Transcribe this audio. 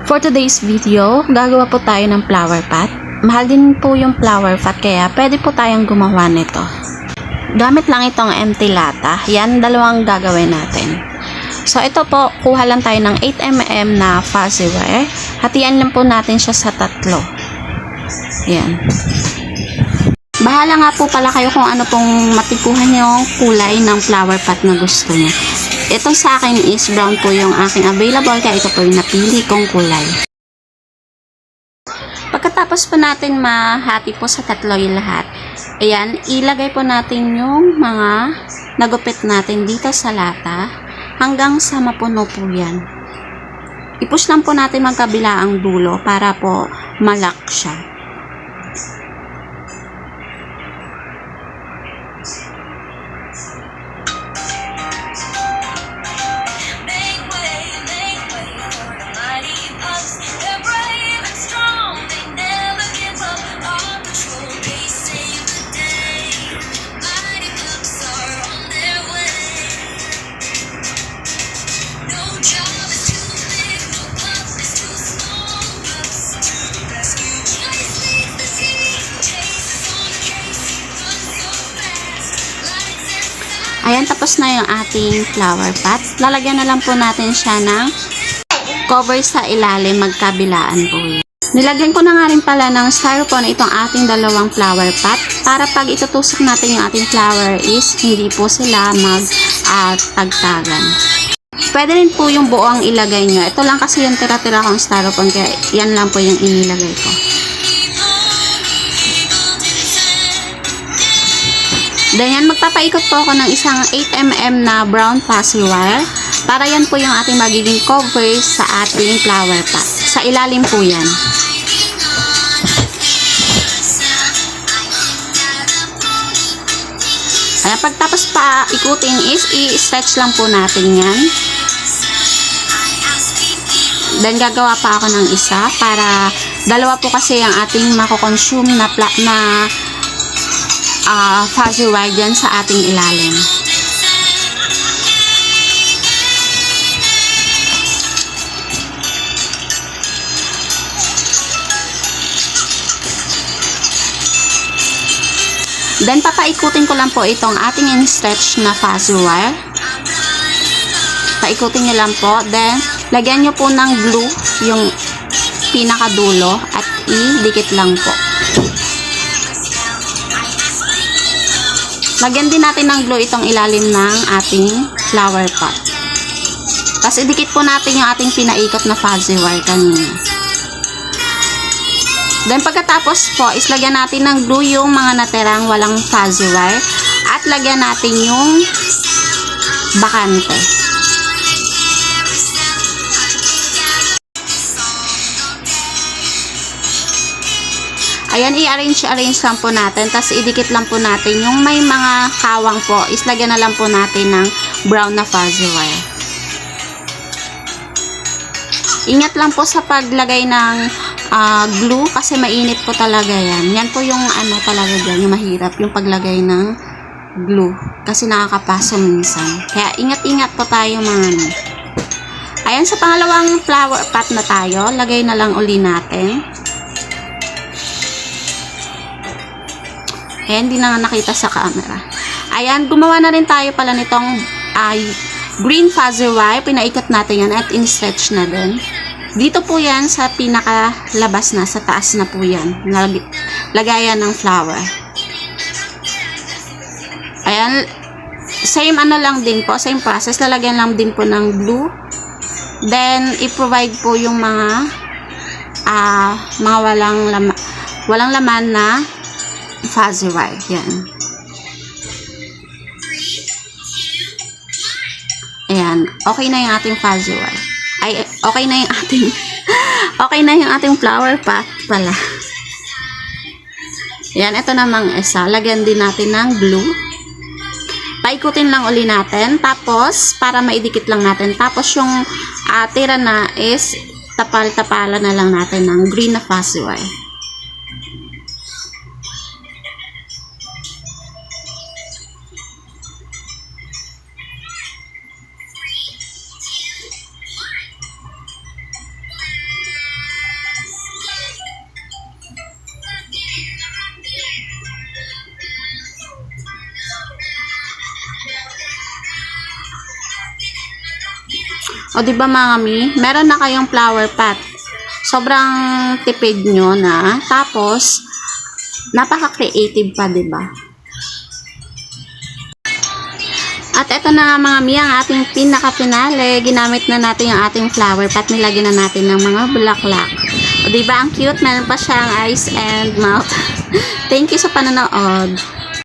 For today's video, gagawa po tayo ng flower pot. Mahal din po yung flower pot kaya pwede po tayong gumawa nito. Gamit lang itong empty lata. Yan, dalawang gagawin natin. So ito po, kuha lang tayo ng 8mm na fuzzy wire. Hatian lang po natin siya sa 3. Yan. Bahala nga po pala kayo kung ano pong matikuhan yung kulay ng flower pot na gusto niyo. Ito sa akin is brown po yung aking available kaya ito po yung napili kong kulay. Pagkatapos po natin mahati po sa 3 yung lahat, ayan, ilagay po natin yung mga nagupit natin dito sa lata hanggang sa mapuno po yan. I-push lang po natin magkabila ang dulo para po malak siya. Ayan, tapos na yung ating flower pot. Lalagyan na lang po natin siya ng cover sa ilalim, magkabilaan po yan. Nilagyan ko na nga rin pala ng styrofoam itong ating dalawang flower pot para pag itutusok natin yung ating flower is hindi po sila mag-tagtagan. Pwede rin po yung buo ang ilagay nyo. Ito lang kasi yung tira-tira kong styrofoam kaya yan lang po yung inilagay ko. Then yan, magpapaikot po ako ng isang 8mm na brown fuzzy wire para yan po yung ating magiging cover sa ating flower pot. Sa ilalim po yan. Ayan, pagtapos pa ikutin is i-stretch lang po natin yan. Then gagawa pa ako ng isa para dalawa po kasi ang ating mako-consume na fuzzy wire dyan sa ating ilalim. Then papaikutin ko lang po itong ating in-stretch na fuzzy wire. Paikutin nyo lang po. Then lagyan nyo po ng glue yung pinakadulo at idikit lang po. Lagyan din natin ng glue itong ilalim ng ating flower pot. Tapos idikit po natin yung ating pinaikot na fuzzy wire kanina. Then pagkatapos po is lagyan natin ng glue yung mga natirang walang fuzzy wire at lagyan natin yung bakante. Ayan, i-arrange lang po natin. Tapos, idikit lang po natin. Yung may mga kawang po, is lagyan na lang po natin ng brown na fuzzy wire. Ingat lang po sa paglagay ng glue kasi mainit po talaga yan. Yan po yung ano talaga dyan, yung mahirap, yung paglagay ng glue. Kasi nakakapaso minsan. Kaya, ingat-ingat po tayo mga ano. Ayan, sa pangalawang flower pot na tayo, lagay na lang uli natin. Ayan, hindi na nga nakita sa camera. Ayan, gumawa na rin tayo pala nitong green fuzzy wire. Pinaikot natin yan at in-stretch na din. Dito po yan sa pinakalabas na, sa taas na po yan. Lagayan ng flower. Ayan, same ano lang din po, same process. Lalagyan lang din po ng glue. Then, i-provide po yung mga walang laman na fuzzy wire. Yan. Ayan. Okay na yung ating fuzzy wire. Ay, okay na yung ating okay na yung ating flower pot pala. Yan. Ito namang isa. Lagyan din natin ng glue. Paikutin lang uli natin. Tapos, para maidikit lang natin. Tapos, yung tira na is tapal-tapalan na lang natin ng green na fuzzy wire. O di ba mga mi, meron na kayong flower pot. Sobrang tipid nyo na. Tapos, napaka-creative pa, di ba? At ito na nga mga mi, ang ating pinaka-finale. Ginamit na natin yung ating flower pot. Nilagyan na natin ng mga bulaklak. O diba, ang cute. Meron pa siyang eyes and mouth. Thank you sa panonood.